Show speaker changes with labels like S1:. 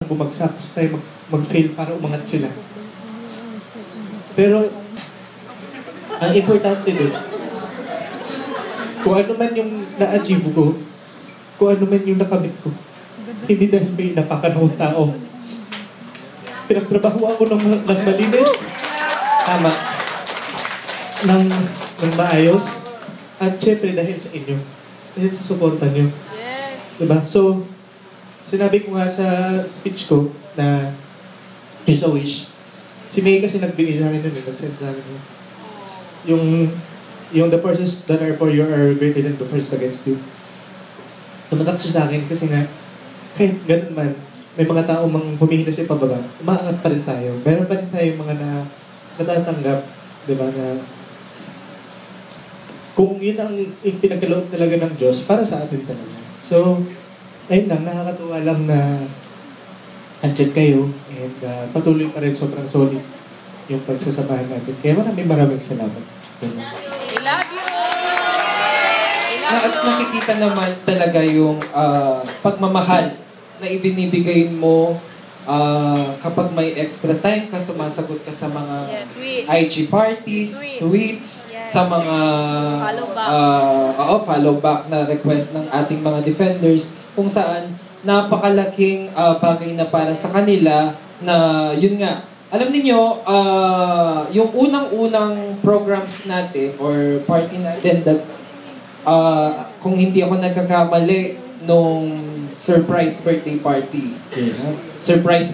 S1: bumagsak, gusto tayo mag-fail para umangat sila. Pero, ang importante doon, kung ano man yung na-achieve ko, kung ano man yung nakamit ko, hindi dahil may napakanong tao. Pinagtrabaho ako ng malinis, tama, ng maayos, at syempre dahil sa inyo, dahil sa suporta nyo.
S2: Yes.
S1: Diba? So, sinabi ko nga sa speech ko na is a wish. Si May kasi nagbigay sa akin nun, nag-send sa akin. Yung the forces that are for you are greater than the forces against you. Tumatak siya sa akin kasi nga, kahit ganun man, may mga tao mang humihina siya pababa, umaangat pa rin tayo. Meron pa rin tayo mga natatanggap, di ba, na kung yun ang pinagkaloob talaga ng Diyos, para sa atin talaga. So, ayun lang, nakakatuwa lang na andyan kayo and patuloy pa rin sobrang solid yung pagsasamahan natin. Kaya maraming salamat.
S2: I love you!
S3: At nakikita naman talaga yung pagmamahal na ibinibigay mo kapag may extra time ka, sumasagot ka sa mga IG parties, tweets, sa mga follow back na request ng ating mga defenders, kung saan napakalaking bagay na para sa kanila na yun nga. Alam niyo yung unang-unang programs natin or party natin that kung hindi ako nagkakamali nung surprise birthday party.
S1: Yes.
S3: Surprise